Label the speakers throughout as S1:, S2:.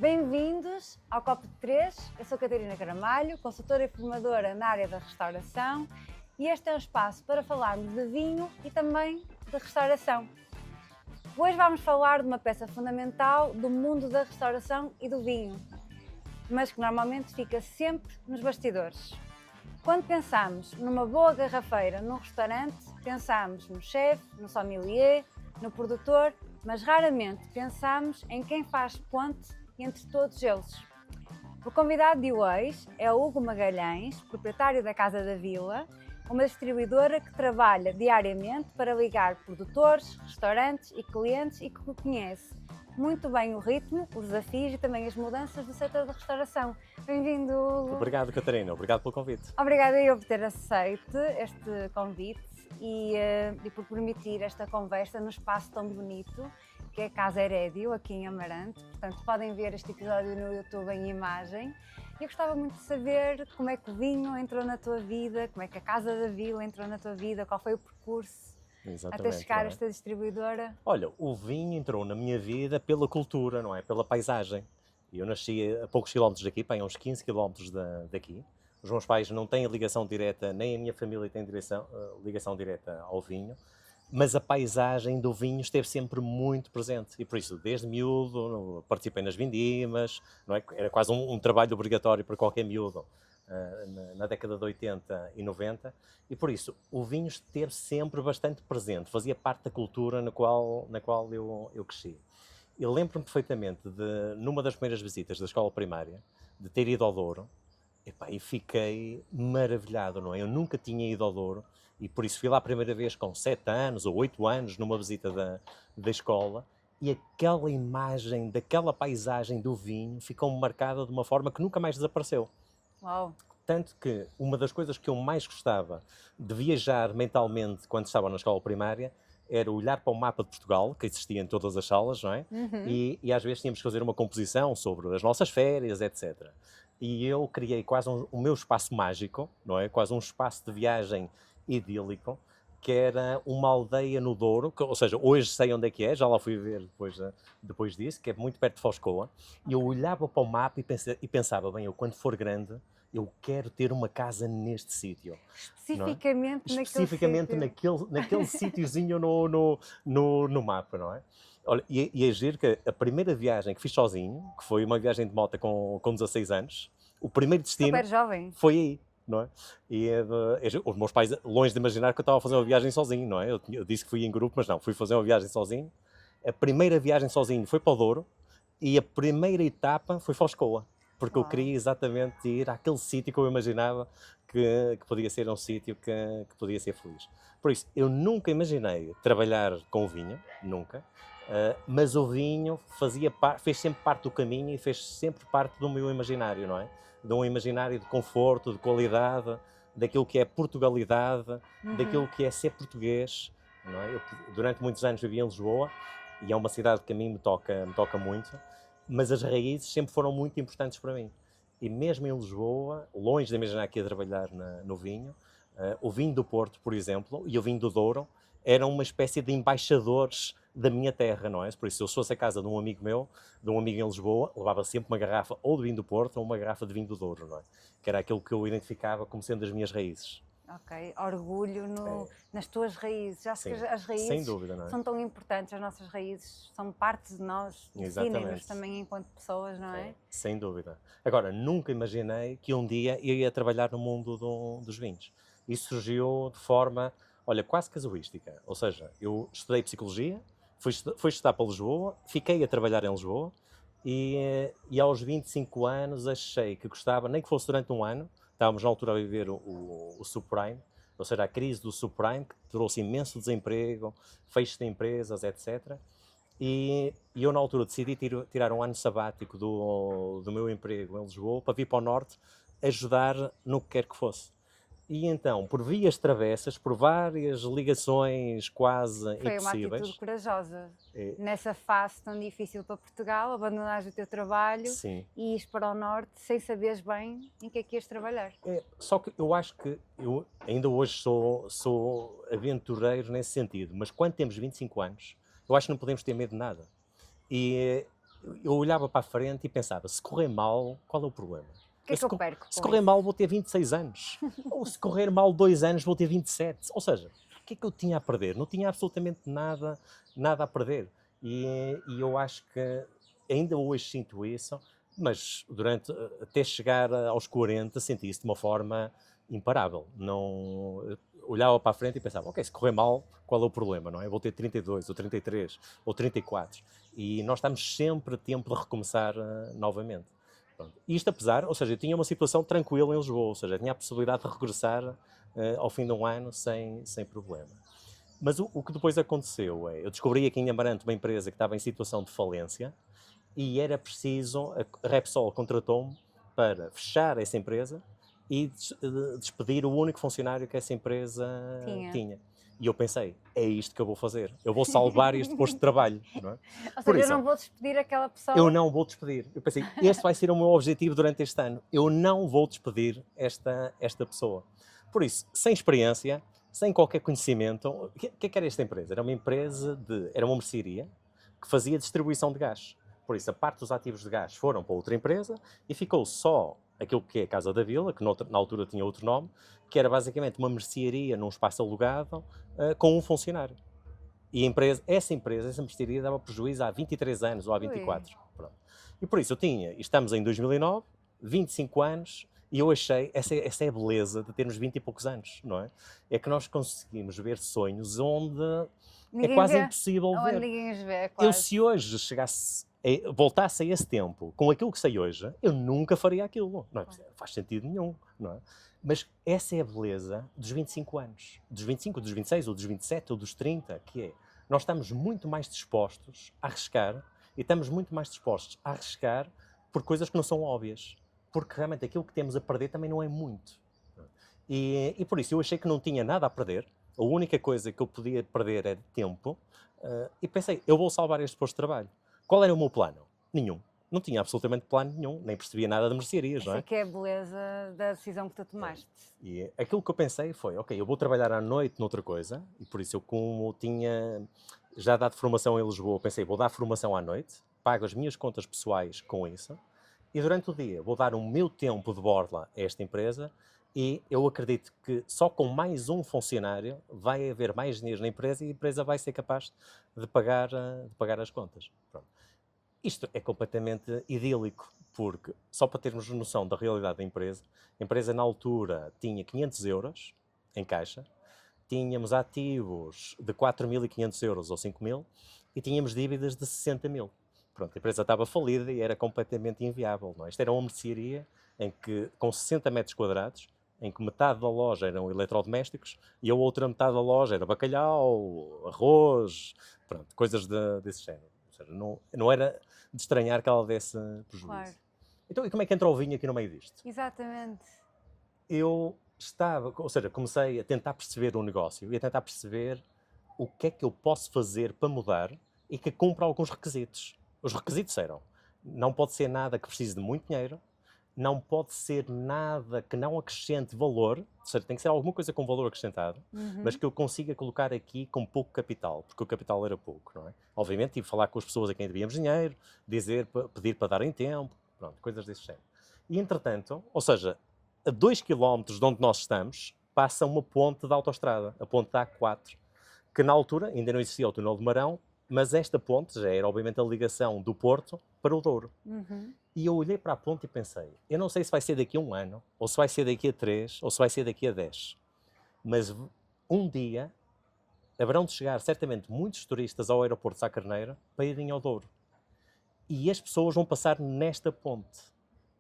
S1: Bem-vindos ao Copo de 3. Eu sou Catarina Caramalho, consultora e formadora na área da restauração, e este é um espaço para falarmos de vinho e também de restauração. Hoje vamos falar de uma peça fundamental do mundo da restauração e do vinho, mas que normalmente fica sempre nos bastidores. Quando pensamos numa boa garrafeira num restaurante, pensamos no chefe, no sommelier, no produtor, mas raramente pensamos em quem faz ponte entre todos eles. O convidado de hoje é o Hugo Magalhães, proprietário da Casa da Vila, uma distribuidora que trabalha diariamente para ligar produtores, restaurantes e clientes e que conhece muito bem o ritmo, os desafios e também as mudanças do setor da restauração. Bem-vindo, Hugo.
S2: Obrigado, Catarina. Obrigado pelo convite.
S1: Obrigada eu por ter aceito este convite e por permitir esta conversa num espaço tão bonito que é a Casa Herédio, aqui em Amarante. Portanto, podem ver este episódio no YouTube em imagem. Eu gostava muito de saber como é que o vinho entrou na tua vida, como é que a Casa da Vila entrou na tua vida, qual foi o percurso até chegar a esta distribuidora.
S2: Olha, o vinho entrou na minha vida pela cultura, não é? Pela paisagem. Eu nasci a poucos quilómetros daqui, bem, a uns 15 quilómetros daqui. Os meus pais não têm ligação direta, nem a minha família tem ligação direta ao vinho, mas a paisagem do vinho esteve sempre muito presente e por isso, desde miúdo, participei nas vindimas, não é? Era quase um trabalho obrigatório para qualquer miúdo na década de 80 e 90 e por isso o vinho esteve sempre bastante presente, fazia parte da cultura na qual eu cresci. Eu lembro-me perfeitamente de, numa das primeiras visitas da escola primária, de ter ido ao Douro. E fiquei maravilhado, não é? Eu nunca tinha ido ao Douro e por isso fui lá a primeira vez com 7 anos ou 8 anos numa visita da escola e aquela imagem daquela paisagem do vinho ficou-me marcada de uma forma que nunca mais desapareceu.
S1: Uau!
S2: Tanto que uma das coisas que eu mais gostava de viajar mentalmente quando estava na escola primária era olhar para o mapa de Portugal, que existia em todas as salas, não é?
S1: Uhum.
S2: E às vezes tínhamos que fazer uma composição sobre as nossas férias, etc. E eu criei quase o meu espaço mágico, não é? Quase um espaço de viagem idílico, que era uma aldeia no Douro, ou seja, hoje sei onde é que é, já lá fui ver depois disso, que é muito perto de Foscoa, e eu olhava para o mapa e pensava, bem, eu quando for grande, eu quero ter uma casa neste sítio.
S1: Especificamente
S2: naquele sítiozinho no mapa, não é? Olha, e é giro que a primeira viagem que fiz sozinho, que foi uma viagem de moto com 16 anos, o primeiro destino
S1: Super jovem.
S2: foi aí, não é? E os meus pais, longe de imaginar que eu estava a fazer uma viagem sozinho, não é? Eu disse que fui em grupo, mas não, fui fazer uma viagem sozinho. A primeira viagem sozinho foi para o Douro e a primeira etapa foi Foscoa, porque eu queria exatamente ir àquele sítio que eu imaginava que podia ser um sítio que podia ser feliz. Por isso, eu nunca imaginei trabalhar com o vinho, nunca, mas o vinho fez sempre parte do caminho e fez sempre parte do meu imaginário, não é? De um imaginário de conforto, de qualidade, daquilo que é Portugalidade, daquilo que é ser português, não é? Eu, durante muitos anos vivi em Lisboa e é uma cidade que a mim me toca muito, mas as raízes sempre foram muito importantes para mim. E mesmo em Lisboa, longe de imaginar que ia trabalhar no vinho, o vinho do Porto, por exemplo, e o vinho do Douro, eram uma espécie de embaixadores da minha terra, não é? Por isso, se eu fosse a casa de um amigo meu, de um amigo em Lisboa, levava sempre uma garrafa ou de vinho do Porto ou uma garrafa de vinho do Douro, não é? Que era aquilo que eu identificava como sendo as minhas raízes.
S1: Ok, orgulho nas tuas raízes. Acho que as raízes
S2: sem dúvida, não é?
S1: são tão importantes, as nossas raízes são parte de nós, definem-nos também enquanto pessoas, não é?
S2: Sem dúvida. Agora, nunca imaginei que um dia eu ia trabalhar no mundo dos vinhos. Isso surgiu de forma, olha, quase casuística. Ou seja, eu estudei Psicologia, fui estudar para Lisboa, fiquei a trabalhar em Lisboa e aos 25 anos achei que gostava, nem que fosse durante um ano, estávamos na altura a viver o subprime, ou seja, a crise do subprime, que trouxe imenso desemprego, fecho de empresas, etc. E eu, na altura, decidi tirar um ano sabático do meu emprego em Lisboa para vir para o Norte ajudar no que quer que fosse. E então, por vias travessas, por várias ligações quase impossíveis...
S1: Foi uma atitude corajosa. Nessa fase tão difícil para Portugal, abandonares o teu trabalho e ires para o Norte sem saberes bem em que é que ias trabalhar.
S2: Só que eu acho que eu ainda hoje sou aventureiro nesse sentido, mas quando temos 25 anos, eu acho que não podemos ter medo de nada. E eu olhava para a frente e pensava, se correr mal, qual é o problema?
S1: O que é que eu perco
S2: Se
S1: com
S2: correr
S1: isso?
S2: mal, vou ter 26 anos. Ou se correr mal 2 anos, vou ter 27. Ou seja, o que é que eu tinha a perder? Não tinha absolutamente nada, nada a perder. E eu acho que ainda hoje sinto isso, mas até chegar aos 40 senti isso de uma forma imparável. Não, olhava para a frente e pensava, ok, se correr mal, qual é o problema, não é? Eu vou ter 32, ou 33, ou 34. E nós estamos sempre a tempo de recomeçar novamente. Pronto. Isto apesar, ou seja, eu tinha uma situação tranquila em Lisboa, ou seja, tinha a possibilidade de regressar ao fim de um ano sem problema. Mas o que depois aconteceu é, eu descobri aqui em Amarante uma empresa que estava em situação de falência e era preciso, a Repsol contratou-me para fechar essa empresa e despedir o único funcionário que essa empresa tinha. E eu pensei, é isto que eu vou fazer. Eu vou salvar este posto de trabalho. Não é?
S1: Ou
S2: Por
S1: seja, eu
S2: isso,
S1: não vou despedir aquela pessoa.
S2: eu não vou despedir. Eu pensei, este vai ser o meu objetivo durante este ano. Eu não vou despedir esta pessoa. Por isso, sem experiência, sem qualquer conhecimento, o que era esta empresa? Era uma empresa era uma mercearia que fazia distribuição de gás. Por isso, a parte dos ativos de gás foram para outra empresa e ficou só aquilo que é a Casa da Vila, que na altura tinha outro nome, que era basicamente uma mercearia num espaço alugado com um funcionário. E essa mercearia dava prejuízo há 23 anos ou há 24. Pronto. E por isso estamos em 2009, 25 anos, e eu achei, essa é a beleza de termos 20 e poucos anos, não é? É que nós conseguimos ver sonhos onde
S1: Ninguém
S2: é quase
S1: vê.
S2: impossível ver.
S1: Ninguém os vê,
S2: Eu, se hoje voltasse a esse tempo, com aquilo que sei hoje, eu nunca faria aquilo. Não faz sentido nenhum, não é? Mas essa é a beleza dos 25 anos. Dos 25, dos 26, ou dos 27, ou dos 30, que é, nós estamos muito mais dispostos a arriscar, e estamos muito mais dispostos a arriscar por coisas que não são óbvias. Porque realmente aquilo que temos a perder também não é muito. E por isso eu achei que não tinha nada a perder. A única coisa que eu podia perder era tempo. E pensei, eu vou salvar este posto de trabalho. Qual era o meu plano? Nenhum. Não tinha absolutamente plano nenhum, nem percebia nada de mercearias, não é?
S1: Essa que é a beleza da decisão que tu tomaste.
S2: E aquilo que eu pensei foi, ok, eu vou trabalhar à noite noutra coisa, e por isso eu, como tinha já dado formação em Lisboa, pensei, vou dar formação à noite, pago as minhas contas pessoais com isso, e durante o dia vou dar o meu tempo de borla a esta empresa, e eu acredito que só com mais um funcionário vai haver mais dinheiro na empresa e a empresa vai ser capaz de pagar as contas. Pronto. Isto é completamente idílico, porque, só para termos noção da realidade da empresa, a empresa na altura tinha 500 euros em caixa, tínhamos ativos de 4.500 euros ou 5.000 e tínhamos dívidas de 60.000. Pronto, a empresa estava falida e era completamente inviável. Não é? Isto era uma mercearia com 60 metros quadrados, em que metade da loja eram eletrodomésticos e a outra metade da loja era bacalhau, arroz, pronto, coisas desse género. Ou seja, não era de estranhar que ela desse prejuízo. Claro. Então, e como é que entra o vinho aqui no meio disto?
S1: Exatamente.
S2: Eu comecei a tentar perceber o negócio e a tentar perceber o que é que eu posso fazer para mudar e que cumpra alguns requisitos. Os requisitos eram, não pode ser nada que precise de muito dinheiro, não pode ser nada que não acrescente valor, ou seja, tem que ser alguma coisa com valor acrescentado, mas que eu consiga colocar aqui com pouco capital, porque o capital era pouco, não é? Obviamente, tive de falar com as pessoas a quem devíamos dinheiro, pedir para darem tempo, pronto, coisas desse género. E, entretanto, ou seja, a 2 km de onde nós estamos, passa uma ponte de autoestrada, a ponte da A4, que na altura ainda não existia o túnel de Marão, mas esta ponte já era, obviamente, a ligação do Porto para o Douro. E eu olhei para a ponte e pensei, eu não sei se vai ser daqui a 1 ano, ou se vai ser daqui a 3, ou se vai ser daqui a 10. Mas um dia haverão de chegar certamente muitos turistas ao aeroporto de Sá Carneiro para irem ao Douro. E as pessoas vão passar nesta ponte.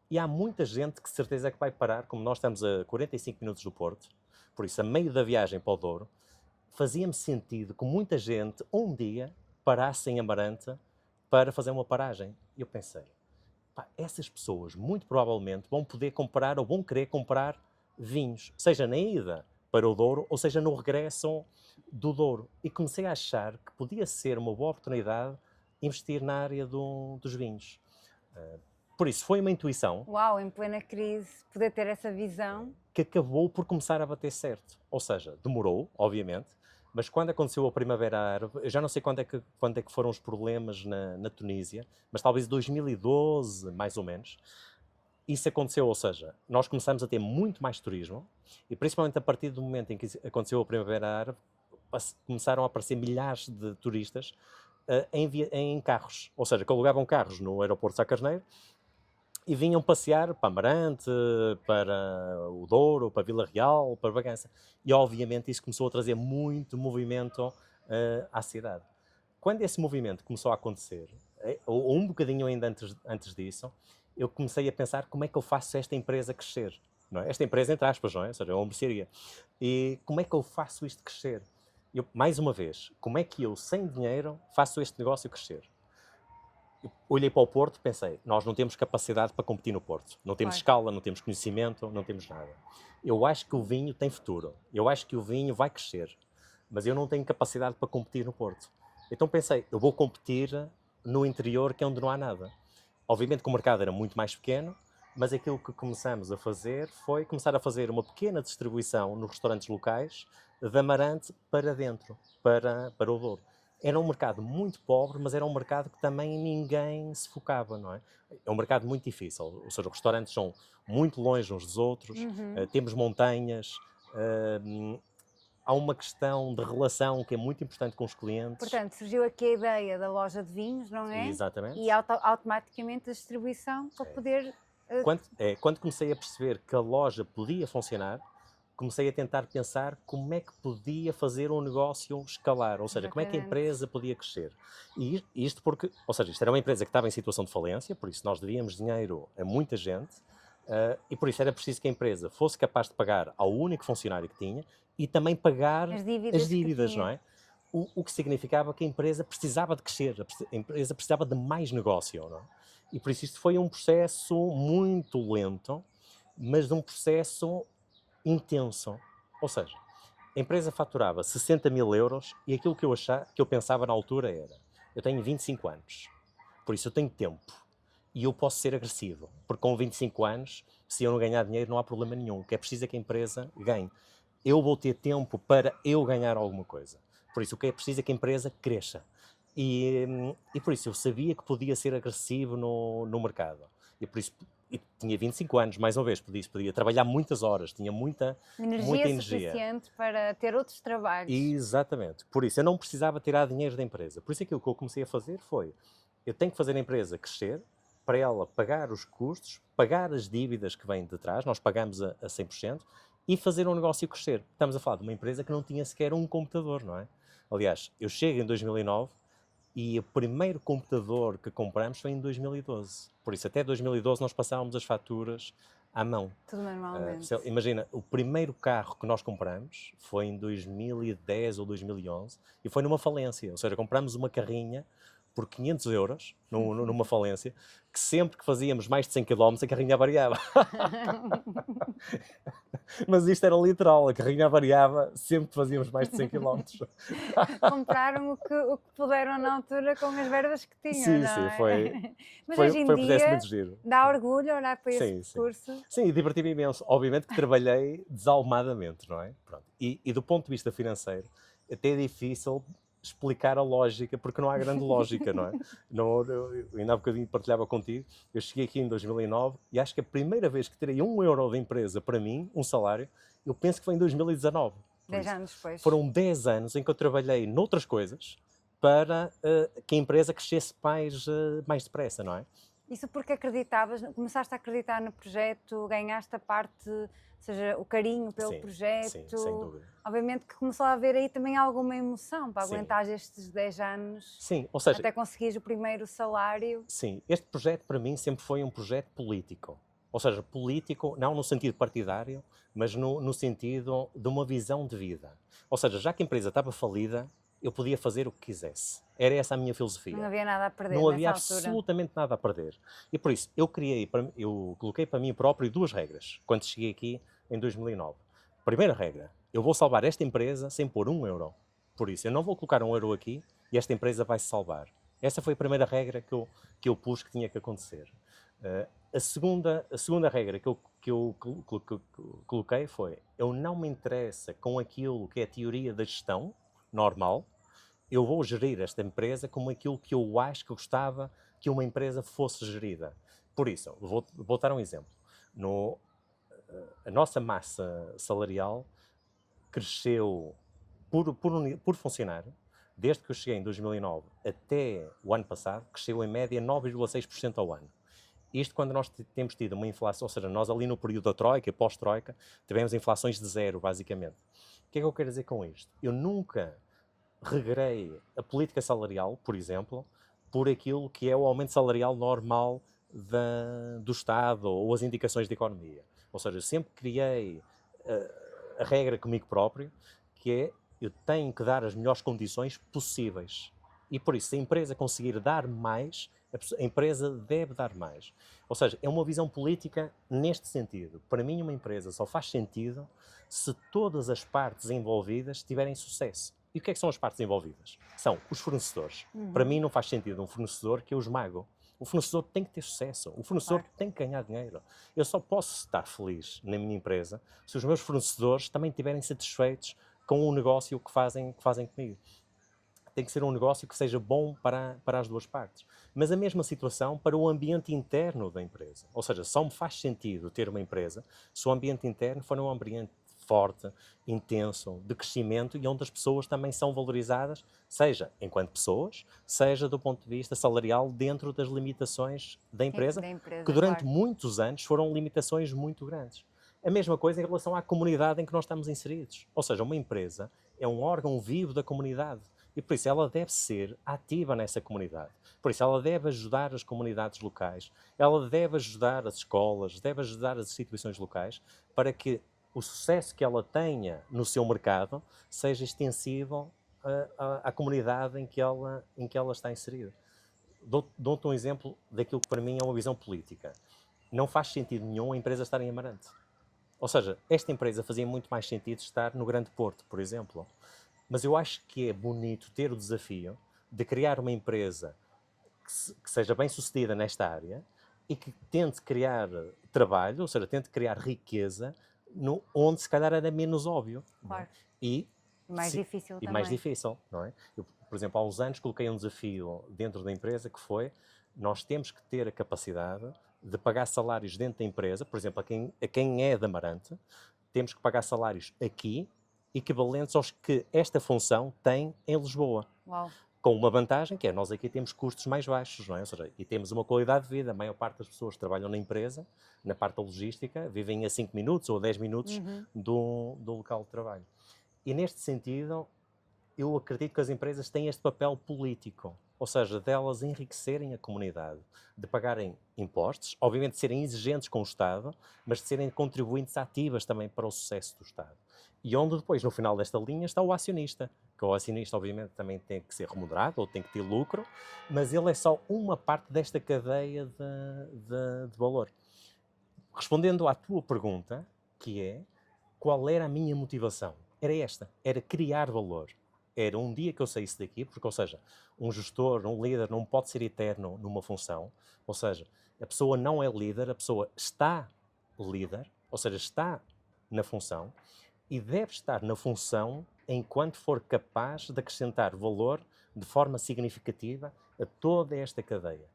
S2: E há muita gente que de certeza que vai parar, como nós estamos a 45 minutos do Porto, por isso a meio da viagem para o Douro, fazia-me sentido que muita gente um dia parasse em Amarante para fazer uma paragem. E eu pensei, essas pessoas muito provavelmente vão poder comprar ou vão querer comprar vinhos, seja na ida para o Douro ou seja no regresso do Douro. E comecei a achar que podia ser uma boa oportunidade investir na área dos vinhos. Por isso, foi uma intuição.
S1: Uau, em plena crise, poder ter essa visão.
S2: Que acabou por começar a bater certo. Ou seja, demorou, obviamente, Mas quando aconteceu a Primavera Árabe, eu já não sei quando é que foram os problemas na Tunísia, mas talvez 2012, mais ou menos, isso aconteceu, ou seja, nós começamos a ter muito mais turismo e principalmente a partir do momento em que aconteceu a Primavera Árabe, começaram a aparecer milhares de turistas em carros, ou seja, que alugavam carros no aeroporto de Sá Carneiro e vinham passear para Amarante, para o Douro, para Vila Real, para Bragança. E obviamente isso começou a trazer muito movimento à cidade. Quando esse movimento começou a acontecer, ou um bocadinho ainda antes disso, eu comecei a pensar como é que eu faço esta empresa crescer. Não é? Esta empresa, entre aspas, não é? Ou seja, é uma mercearia. E como é que eu faço isto crescer? Mais uma vez, como é que eu, sem dinheiro, faço este negócio crescer? Eu olhei para o Porto e pensei, nós não temos capacidade para competir no Porto. Não temos escala, não temos conhecimento, não temos nada. Eu acho que o vinho tem futuro. Eu acho que o vinho vai crescer. Mas eu não tenho capacidade para competir no Porto. Então pensei, eu vou competir no interior, que é onde não há nada. Obviamente que o mercado era muito mais pequeno, mas aquilo que começamos a fazer foi começar a fazer uma pequena distribuição nos restaurantes locais de Amarante para dentro, para o Douro. Era um mercado muito pobre, mas era um mercado que também ninguém se focava, não é? É um mercado muito difícil, ou seja, os restaurantes são muito longe uns dos outros, temos montanhas, há uma questão de relação que é muito importante com os clientes.
S1: Portanto, surgiu aqui a ideia da loja de vinhos, não é?
S2: Exatamente.
S1: E automaticamente a distribuição para poder...
S2: Quando comecei a perceber que a loja podia funcionar, comecei a tentar pensar como é que podia fazer um negócio escalar, ou seja, como é que a empresa podia crescer. E isto porque, ou seja, isto era uma empresa que estava em situação de falência, por isso nós devíamos dinheiro a muita gente, e por isso era preciso que a empresa fosse capaz de pagar ao único funcionário que tinha e também pagar as dívidas, não é? O que significava que a empresa precisava de crescer, a empresa precisava de mais negócio, não é? E por isso isto foi um processo muito lento, mas de um processo intenso. Ou seja, a empresa faturava 60 mil euros e aquilo que eu pensava na altura era, eu tenho 25 anos, por isso eu tenho tempo e eu posso ser agressivo, porque com 25 anos, se eu não ganhar dinheiro não há problema nenhum, o que é preciso é que a empresa ganhe. Eu vou ter tempo para eu ganhar alguma coisa. Por isso o que é preciso é que a empresa cresça. E por isso eu sabia que podia ser agressivo no mercado. E por isso tinha 25 anos, mais uma vez, podia trabalhar muitas horas, tinha muita energia
S1: suficiente para ter outros trabalhos.
S2: Exatamente. Por isso eu não precisava tirar dinheiro da empresa. Por isso aquilo que eu comecei a fazer foi, eu tenho que fazer a empresa crescer, para ela pagar os custos, pagar as dívidas que vêm de trás, nós pagamos a 100%, e fazer um negócio crescer. Estamos a falar de uma empresa que não tinha sequer um computador, não é? Aliás, eu chego em 2009 e o primeiro computador que compramos foi em 2012. Por isso, até 2012 nós passávamos as faturas à mão.
S1: Tudo manualmente.
S2: Imagina, o primeiro carro que nós compramos foi em 2010 ou 2011 e foi numa falência. Ou seja, compramos uma carrinha por 500 euros, numa falência, que sempre que fazíamos mais de 100 km a carrinha variava. Mas isto era literal, a carrinha variava sempre que fazíamos mais de 100 km.
S1: Compraram o que puderam na altura com as verbas que tinham,
S2: sim,
S1: não é?
S2: Sim, foi.
S1: Mas
S2: foi,
S1: hoje em
S2: foi
S1: dia
S2: muito giro.
S1: Dá orgulho olhar para esse percurso.
S2: Sim, e diverti-me imenso. Obviamente que trabalhei desalmadamente, não é? Pronto. E do ponto de vista financeiro, até é difícil explicar a lógica, porque não há grande lógica, não é? Eu ainda há bocadinho partilhava contigo, eu cheguei aqui em 2009 e acho que a primeira vez que tirei 1 euro da empresa para mim, um salário, eu penso que foi em 2019.
S1: 10 anos depois.
S2: Foram 10 anos em que eu trabalhei noutras coisas para que a empresa crescesse mais depressa, não é?
S1: Isso porque acreditavas, começaste a acreditar no projeto, ganhaste a parte, ou seja, o carinho pelo projeto.
S2: Sim, sem dúvida.
S1: Obviamente que começou a haver aí também alguma emoção para aguentar estes 10 anos.
S2: Sim, ou seja,
S1: até conseguires o primeiro salário.
S2: Sim, este projeto para mim sempre foi um projeto político. Ou seja, político não no sentido partidário, mas no sentido de uma visão de vida. Ou seja, já que a empresa estava falida, eu podia fazer o que quisesse. Era essa a minha filosofia.
S1: Não havia nada a perder.
S2: Não havia absolutamente nada a perder. E por isso, eu coloquei para mim próprio 2 regras, quando cheguei aqui em 2009. Primeira regra, eu vou salvar esta empresa sem pôr 1 euro. Por isso, eu não vou colocar 1 euro aqui e esta empresa vai se salvar. Essa foi a primeira regra que eu pus que tinha que acontecer. A segunda regra que eu coloquei foi, eu não me interessa com aquilo que é a teoria da gestão, normal, eu vou gerir esta empresa como aquilo que eu acho que eu gostava que uma empresa fosse gerida. Por isso, vou dar um exemplo. A nossa massa salarial cresceu por funcionário, desde que eu cheguei em 2009 até o ano passado, cresceu em média 9,6% ao ano. Isto quando nós temos tido uma inflação, ou seja, nós ali no período da Troika e pós-Troika, tivemos inflações de zero, basicamente. O que é que eu quero dizer com isto? Eu nunca regrei a política salarial, por exemplo, por aquilo que é o aumento salarial normal do Estado ou as indicações de economia. Ou seja, eu sempre criei a regra comigo próprio, que é eu tenho que dar as melhores condições possíveis. E por isso, se a empresa conseguir dar mais, a empresa deve dar mais. Ou seja, é uma visão política neste sentido. Para mim, uma empresa só faz sentido se todas as partes envolvidas tiverem sucesso. E o que é que são as partes envolvidas? São os fornecedores. Para mim não faz sentido um fornecedor que eu esmago. O fornecedor tem que ter sucesso. O fornecedor tem que ganhar dinheiro. Eu só posso estar feliz na minha empresa se os meus fornecedores também estiverem satisfeitos com o negócio que fazem comigo. Tem que ser um negócio que seja bom para as duas partes. Mas a mesma situação para o ambiente interno da empresa. Ou seja, só me faz sentido ter uma empresa se o ambiente interno for um ambiente forte, intenso, de crescimento e onde as pessoas também são valorizadas, seja enquanto pessoas, seja do ponto de vista salarial dentro das limitações da empresa, que durante muitos anos foram limitações muito grandes. A mesma coisa em relação à comunidade em que nós estamos inseridos. Ou seja, uma empresa é um órgão vivo da comunidade e por isso ela deve ser ativa nessa comunidade. Por isso ela deve ajudar as comunidades locais, ela deve ajudar as escolas, deve ajudar as instituições locais para que o sucesso que ela tenha no seu mercado seja extensível à comunidade em que ela está inserida. Dou-te um exemplo daquilo que para mim é uma visão política. Não faz sentido nenhum a empresa estar em Amarante. Ou seja, esta empresa fazia muito mais sentido estar no Grande Porto, por exemplo. Mas eu acho que é bonito ter o desafio de criar uma empresa que seja bem sucedida nesta área e que tente criar trabalho, ou seja, tente criar riqueza onde se calhar era menos óbvio.
S1: Claro.
S2: E
S1: mais difícil também.
S2: Mais difícil, não é? Eu, por exemplo, há uns anos coloquei um desafio dentro da empresa que foi: nós temos que ter a capacidade de pagar salários dentro da empresa, por exemplo, a quem é de Amarante, temos que pagar salários aqui equivalentes aos que esta função tem em Lisboa.
S1: Uau.
S2: Com uma vantagem que é, nós aqui temos custos mais baixos, não é? Ou seja, e temos uma qualidade de vida. A maior parte das pessoas que trabalham na empresa, na parte da logística, vivem a 5 minutos ou 10 minutos do local de trabalho. E neste sentido, eu acredito que as empresas têm este papel político, ou seja, delas enriquecerem a comunidade, de pagarem impostos, obviamente de serem exigentes com o Estado, mas de serem contribuintes ativas também para o sucesso do Estado. E onde depois, no final desta linha, está o acionista, que o acionista obviamente também tem que ser remunerado ou tem que ter lucro, mas ele é só uma parte desta cadeia de valor. Respondendo à tua pergunta, que é, qual era a minha motivação? Era esta, era criar valor. Era um dia que eu saísse daqui, porque, ou seja, um gestor, um líder não pode ser eterno numa função, ou seja, a pessoa não é líder, a pessoa está líder, ou seja, está na função, e deve estar na função enquanto for capaz de acrescentar valor de forma significativa a toda esta cadeia.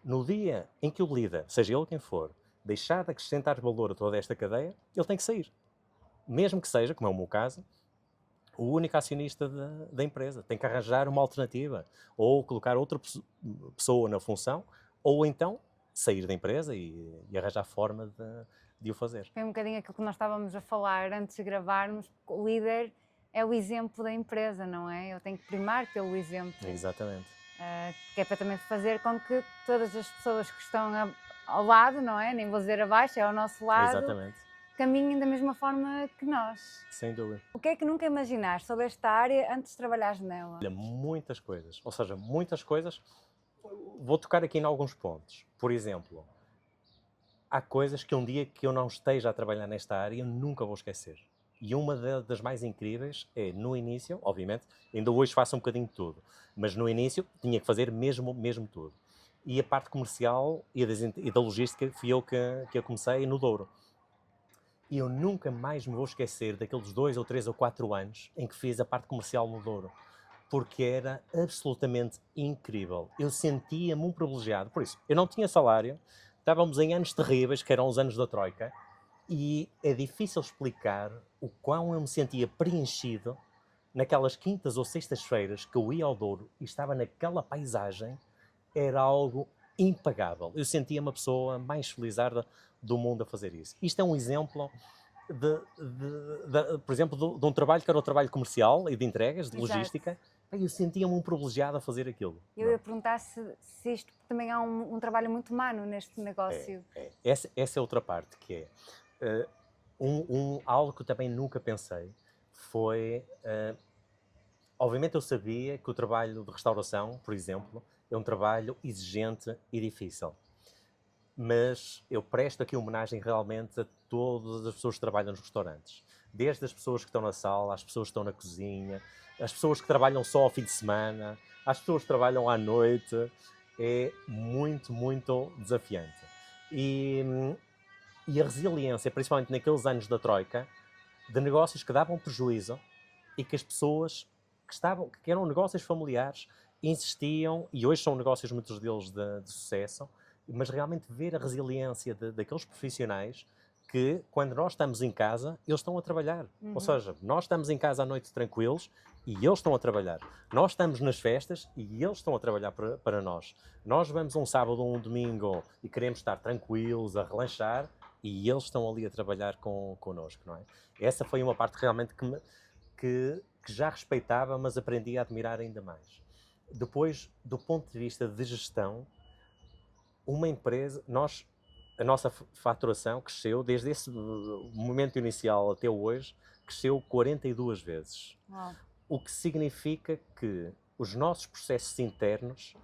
S2: No dia em que o líder, seja ele quem for, deixar de acrescentar valor a toda esta cadeia, ele tem que sair. Mesmo que seja, como é o meu caso, o único acionista da empresa. Tem que arranjar uma alternativa, ou colocar outra pessoa na função, ou então sair da empresa e arranjar forma de o fazer.
S1: Foi um bocadinho aquilo que nós estávamos a falar antes de gravarmos. O líder é o exemplo da empresa, não é? Eu tenho que primar pelo exemplo.
S2: Exatamente.
S1: Que é para também fazer com que todas as pessoas que estão ao lado, não é? Nem vou dizer abaixo, é ao nosso lado.
S2: Exatamente.
S1: Caminhem da mesma forma que nós.
S2: Sem dúvida.
S1: O que é que nunca imaginaste sobre esta área antes de trabalhares nela?
S2: Olha, muitas coisas. Ou seja, muitas coisas. Vou tocar aqui em alguns pontos. Por exemplo, há coisas que um dia que eu não esteja a trabalhar nesta área, eu nunca vou esquecer. E uma das mais incríveis é, no início, obviamente, ainda hoje faço um bocadinho de tudo, mas no início tinha que fazer mesmo tudo. E a parte comercial e da logística fui eu que eu comecei no Douro. E eu nunca mais me vou esquecer daqueles 2 ou 3 ou 4 anos em que fiz a parte comercial no Douro, porque era absolutamente incrível. Eu sentia-me um privilegiado. Por isso, eu não tinha salário, estávamos em anos terríveis, que eram os anos da Troika, e é difícil explicar o quão eu me sentia preenchido naquelas quintas ou sextas-feiras que eu ia ao Douro e estava naquela paisagem. Era algo impagável. Eu sentia uma pessoa mais felizarda do mundo a fazer isso. Isto é um exemplo por exemplo, de um trabalho que era o trabalho comercial e de entregas, de
S1: Exato.
S2: logística. Eu sentia-me um privilegiado a fazer aquilo.
S1: Eu ia perguntar se isto também há um trabalho muito humano neste negócio.
S2: Essa é outra parte, que é algo que eu também nunca pensei, foi... obviamente eu sabia que o trabalho de restauração, por exemplo, é um trabalho exigente e difícil. Mas eu presto aqui homenagem realmente a todas as pessoas que trabalham nos restaurantes. Desde as pessoas que estão na sala, às pessoas que estão na cozinha, as pessoas que trabalham só ao fim de semana, às pessoas que trabalham à noite. É muito, muito desafiante. E a resiliência, principalmente naqueles anos da Troika, de negócios que davam prejuízo e que as pessoas que eram negócios familiares insistiam, e hoje são negócios muitos deles de sucesso, mas realmente ver a resiliência daqueles profissionais que, quando nós estamos em casa, eles estão a trabalhar. Ou seja, nós estamos em casa à noite tranquilos e eles estão a trabalhar. Nós estamos nas festas e eles estão a trabalhar para nós. Nós vamos um sábado ou um domingo e queremos estar tranquilos, a relaxar, e eles estão ali a trabalhar connosco, não é? Essa foi uma parte realmente que já respeitava, mas aprendi a admirar ainda mais. Depois, do ponto de vista de gestão, uma empresa, a nossa faturação cresceu, desde esse momento inicial até hoje, cresceu 42 vezes.
S1: Uau.
S2: O que significa que os nossos processos internos,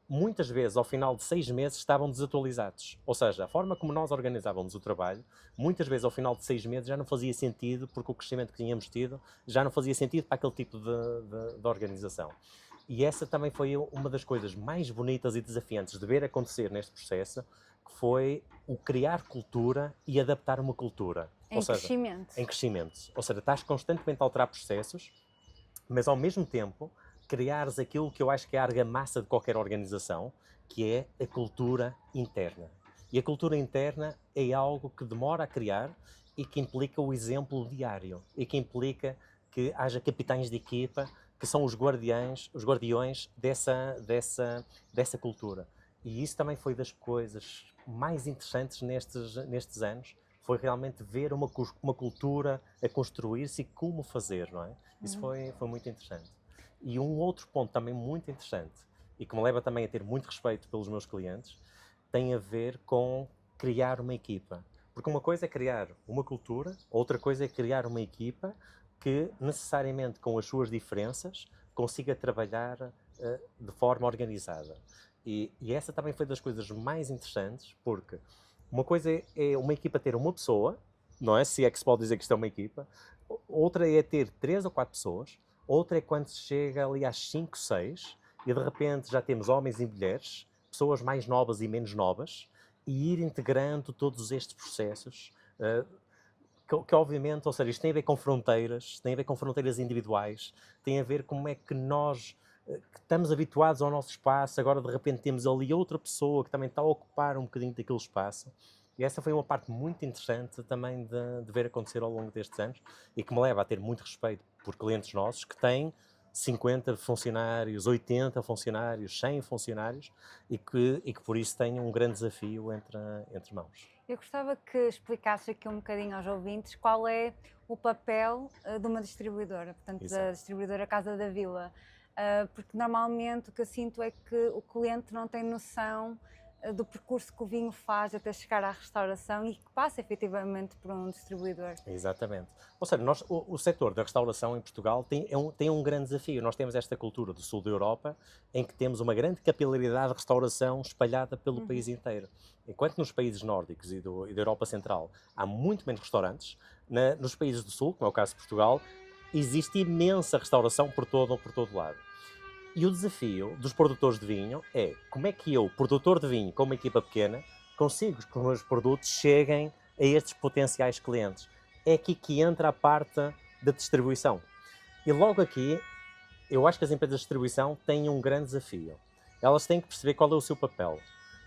S2: muitas vezes, ao final de 6 meses, estavam desatualizados. Ou seja, a forma como nós organizávamos o trabalho, muitas vezes, ao final de 6 meses, já não fazia sentido, porque o crescimento que tínhamos tido já não fazia sentido para aquele tipo de organização. E essa também foi uma das coisas mais bonitas e desafiantes de ver acontecer neste processo, que foi o criar cultura e adaptar uma cultura.
S1: Crescimento.
S2: Em crescimento. Ou seja, estás constantemente a alterar processos, mas ao mesmo tempo criares aquilo que eu acho que é a argamassa de qualquer organização, que é a cultura interna. E a cultura interna é algo que demora a criar e que implica o exemplo diário, e que implica que haja capitães de equipa que são os guardiões dessa cultura. E isso também foi das coisas mais interessantes nestes anos, foi realmente ver uma cultura a construir-se e como fazer, não é? Isso foi muito interessante. E um outro ponto também muito interessante, e que me leva também a ter muito respeito pelos meus clientes, tem a ver com criar uma equipa. Porque uma coisa é criar uma cultura, outra coisa é criar uma equipa que necessariamente com as suas diferenças consiga trabalhar de forma organizada. E essa também foi das coisas mais interessantes, porque uma coisa é uma equipa ter uma pessoa, não é? Se é que se pode dizer que isto é uma equipa. Outra é ter 3 ou 4 pessoas. Outra é quando se chega ali às 5, 6 e de repente já temos homens e mulheres, pessoas mais novas e menos novas, e ir integrando todos estes processos que obviamente, ou seja, isto tem a ver com fronteiras, tem a ver com fronteiras individuais, tem a ver como é que nós que estamos habituados ao nosso espaço, agora de repente temos ali outra pessoa que também está a ocupar um bocadinho daquele espaço. E essa foi uma parte muito interessante também de ver acontecer ao longo destes anos e que me leva a ter muito respeito por clientes nossos que têm 50 funcionários, 80 funcionários, 100 funcionários e que por isso têm um grande desafio entre mãos.
S1: Eu gostava que explicasse aqui um bocadinho aos ouvintes qual é o papel de uma distribuidora, portanto,
S2: Exato.
S1: Da distribuidora Casa da Vila, porque normalmente o que eu sinto é que o cliente não tem noção do percurso que o vinho faz até chegar à restauração e que passa efetivamente por um distribuidor.
S2: Exatamente. Ou seja, o setor da restauração em Portugal tem um grande desafio. Nós temos esta cultura do sul da Europa em que temos uma grande capilaridade de restauração espalhada pelo país inteiro. Enquanto nos países nórdicos e da Europa Central há muito menos restaurantes, nos países do sul, como é o caso de Portugal, existe imensa restauração por todo lado. E o desafio dos produtores de vinho é como é que eu, produtor de vinho com uma equipa pequena, consigo que os meus produtos cheguem a estes potenciais clientes. É aqui que entra a parte da distribuição. E logo aqui, eu acho que as empresas de distribuição têm um grande desafio. Elas têm que perceber qual é o seu papel.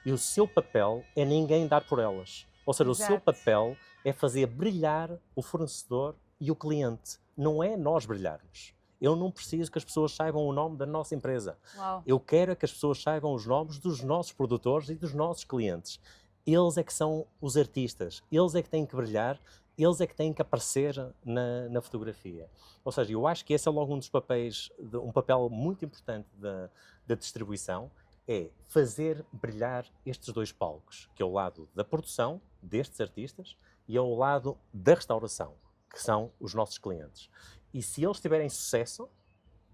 S2: E o seu papel é ninguém dar por elas. Ou seja,
S1: Exato.
S2: o seu papel é fazer brilhar o fornecedor e o cliente. Não é nós brilharmos. Eu não preciso que as pessoas saibam o nome da nossa empresa.
S1: Uau.
S2: Eu quero que as pessoas saibam os nomes dos nossos produtores e dos nossos clientes. Eles é que são os artistas. Eles é que têm que brilhar. Eles é que têm que aparecer na fotografia. Ou seja, eu acho que esse é logo um dos papéis, um papel muito importante da distribuição, é fazer brilhar estes dois palcos, que é o lado da produção destes artistas e é o lado da restauração, que são os nossos clientes. E se eles tiverem sucesso,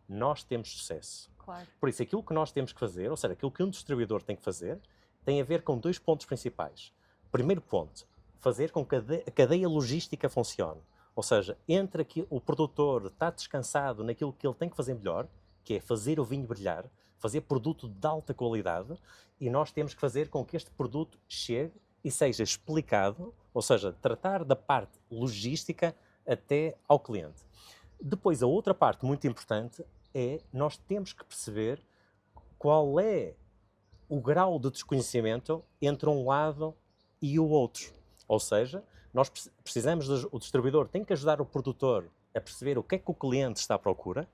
S2: nós temos sucesso.
S1: Claro.
S2: Por isso, aquilo que nós temos que fazer, ou seja, aquilo que um distribuidor tem que fazer, tem a ver com 2 pontos principais. Primeiro ponto, fazer com que a cadeia logística funcione. Ou seja, entre que o produtor está descansado naquilo que ele tem que fazer melhor, que é fazer o vinho brilhar, fazer produto de alta qualidade, e nós temos que fazer com que este produto chegue e seja explicado, ou seja, tratar da parte logística até ao cliente. Depois, a outra parte muito importante é nós temos que perceber qual é o grau de desconhecimento entre um lado e o outro. Ou seja, nós precisamos, o distribuidor tem que ajudar o produtor a perceber o que é que o cliente está à procura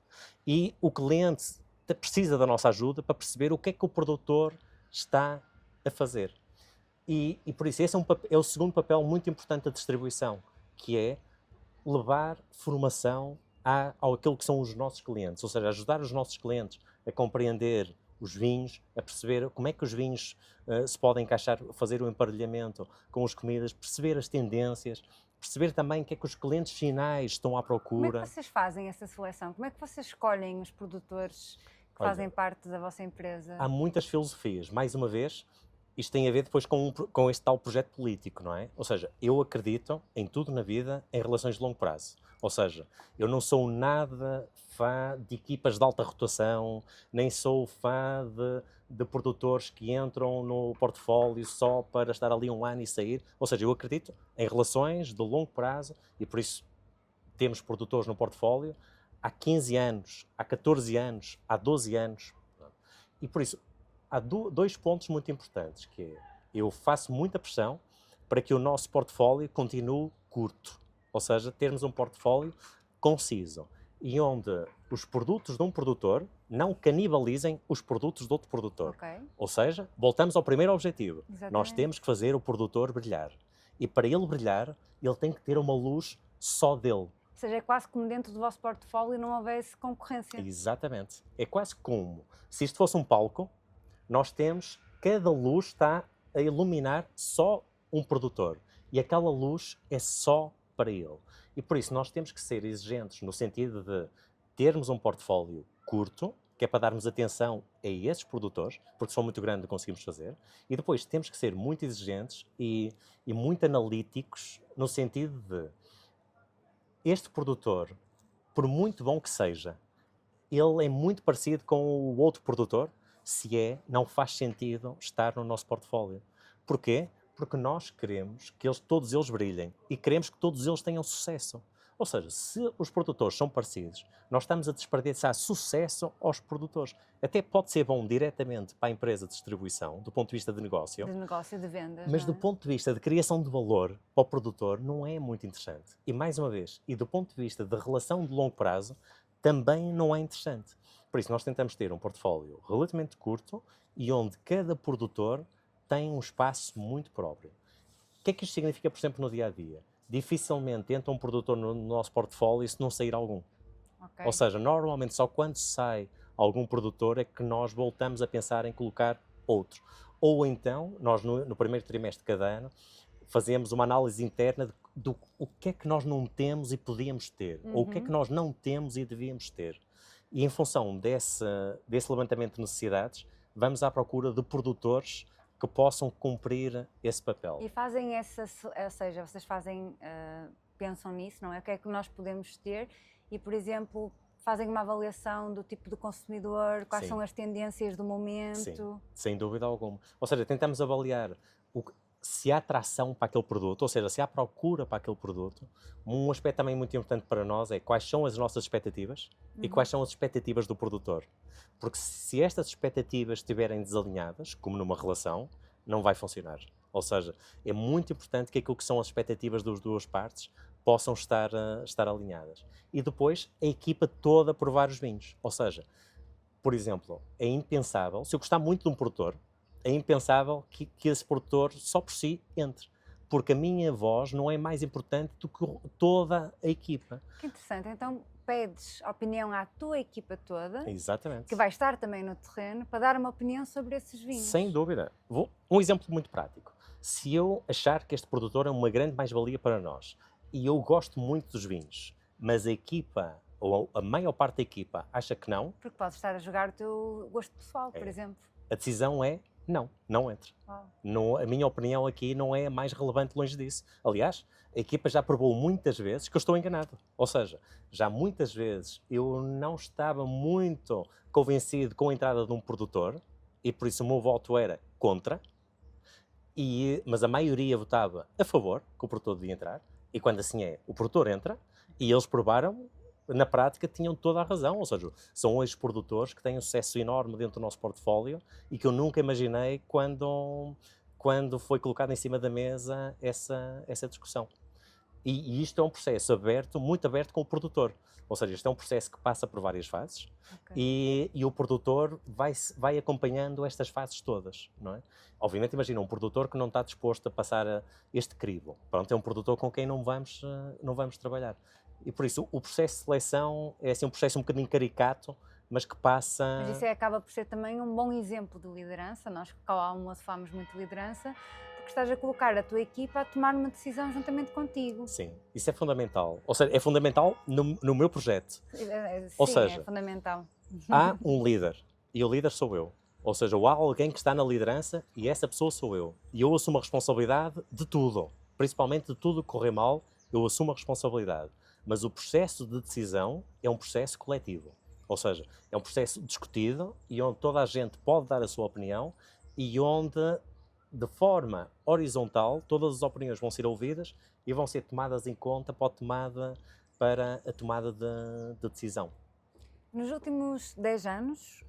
S2: e o cliente precisa da nossa ajuda para perceber o que é que o produtor está a fazer. E por isso esse é o segundo papel muito importante da distribuição, que é levar formação àquilo que são os nossos clientes, ou seja, ajudar os nossos clientes a compreender os vinhos, a perceber como é que os vinhos se podem encaixar, fazer o emparelhamento com as comidas, perceber as tendências, perceber também o que é que os clientes finais estão à procura.
S1: Como é que vocês fazem essa seleção? Como é que vocês escolhem os produtores que fazem parte da vossa empresa?
S2: Há muitas filosofias. Mais uma vez, isto tem a ver depois com este tal projeto político, não é? Ou seja, eu acredito em tudo na vida em relações de longo prazo. Ou seja, eu não sou nada fã de equipas de alta rotação, nem sou fã de produtores que entram no portfólio só para estar ali um ano e sair. Ou seja, eu acredito em relações de longo prazo e por isso temos produtores no portfólio há 15 anos, há 14 anos, há 12 anos. E por isso, há 2 pontos muito importantes, que é, eu faço muita pressão para que o nosso portfólio continue curto, ou seja, termos um portfólio conciso e onde os produtos de um produtor não canibalizem os produtos de outro produtor.
S1: Okay.
S2: Ou seja, voltamos ao primeiro objetivo.
S1: Exatamente.
S2: Nós temos que fazer o produtor brilhar. E para ele brilhar, ele tem que ter uma luz só dele.
S1: Ou seja, é quase como dentro do vosso portfólio não houvesse concorrência.
S2: Exatamente. É quase como se isto fosse um palco, nós temos, cada luz está a iluminar só um produtor e aquela luz é só para ele. E por isso nós temos que ser exigentes no sentido de termos um portfólio curto, que é para darmos atenção a esses produtores, porque se for muito grande conseguimos fazer, e depois temos que ser muito exigentes e muito analíticos no sentido de este produtor, por muito bom que seja, ele é muito parecido com o outro produtor, não faz sentido estar no nosso portfólio. Porquê? Porque nós queremos que todos eles brilhem e queremos que todos eles tenham sucesso. Ou seja, se os produtores são parecidos, nós estamos a desperdiçar sucesso aos produtores. Até pode ser bom diretamente para a empresa de distribuição, do ponto de vista de negócio.
S1: De negócio, de vendas.
S2: Mas do ponto de vista de criação de valor para o produtor, não é muito interessante. E mais uma vez, e do ponto de vista de relação de longo prazo, também não é interessante. Por isso, nós tentamos ter um portfólio relativamente curto e onde cada produtor tem um espaço muito próprio. O que é que isto significa, por exemplo, no dia-a-dia? Dificilmente entra um produtor no nosso portfólio se não sair algum.
S1: Okay.
S2: Ou seja, normalmente só quando sai algum produtor é que nós voltamos a pensar em colocar outro. Ou então, nós no primeiro trimestre de cada ano, fazemos uma análise interna do o que é que nós não temos e podíamos ter, ou o que é que nós não temos e devíamos ter. E em função desse levantamento de necessidades, vamos à procura de produtores que possam cumprir esse papel.
S1: E fazem ou seja, vocês pensam nisso, não é? O que é que nós podemos ter e, por exemplo, fazem uma avaliação do tipo de consumidor, quais são as tendências do momento?
S2: Sim, sem dúvida alguma. Ou seja, tentamos avaliar se há atração para aquele produto, ou seja, se há procura para aquele produto. Um aspecto também muito importante para nós é quais são as nossas expectativas e quais são as expectativas do produtor. Porque se estas expectativas estiverem desalinhadas, como numa relação, não vai funcionar. Ou seja, é muito importante que aquilo que são as expectativas das duas partes possam estar alinhadas. E depois, a equipa toda provar os vinhos. Ou seja, por exemplo, é impensável, se eu gostar muito de um produtor, é impensável que esse produtor só por si entre. Porque a minha voz não é mais importante do que toda a equipa.
S1: Que interessante. Então pedes opinião à tua equipa toda,
S2: Exatamente.
S1: que vai estar também no terreno, para dar uma opinião sobre esses vinhos.
S2: Sem dúvida. Um exemplo muito prático. Se eu achar que este produtor é uma grande mais-valia para nós e eu gosto muito dos vinhos, mas a equipa, ou a maior parte da equipa, acha que não,
S1: Porque podes estar a jogar o teu gosto pessoal, por exemplo.
S2: a decisão é não entre. A minha opinião aqui não é a mais relevante longe disso. Aliás, a equipa já provou muitas vezes que eu estou enganado. Ou seja, já muitas vezes eu não estava muito convencido com a entrada de um produtor e por isso o meu voto era contra, mas a maioria votava a favor que o produtor devia entrar. E quando assim é, o produtor entra e eles provaram, na prática, tinham toda a razão. Ou seja, são hoje produtores que têm um sucesso enorme dentro do nosso portfólio e que eu nunca imaginei quando foi colocado em cima da mesa essa discussão. E isto é um processo aberto, muito aberto com o produtor. Ou seja, isto é um processo que passa por várias fases e o produtor vai acompanhando estas fases todas, não é? Obviamente, imagina um produtor que não está disposto a passar este crivo. Pronto, é um produtor com quem não vamos trabalhar. E por isso o processo de seleção é assim um processo um bocadinho caricato, mas que passa...
S1: Mas isso acaba por ser também um bom exemplo de liderança. Nós cá ao almoço falamos muito de liderança, porque estás a colocar a tua equipa a tomar uma decisão juntamente contigo.
S2: Sim, isso é fundamental. Ou seja, é fundamental no meu projeto.
S1: Sim,
S2: Ou seja,
S1: é fundamental.
S2: Há um líder e o líder sou eu. Ou seja, há alguém que está na liderança e essa pessoa sou eu. E eu assumo a responsabilidade de tudo. Principalmente de tudo que correr mal, eu assumo a responsabilidade. Mas o processo de decisão é um processo coletivo. Ou seja, é um processo discutido e onde toda a gente pode dar a sua opinião e onde, de forma horizontal, todas as opiniões vão ser ouvidas e vão ser tomadas em conta para a tomada de decisão.
S1: Nos últimos 10 anos,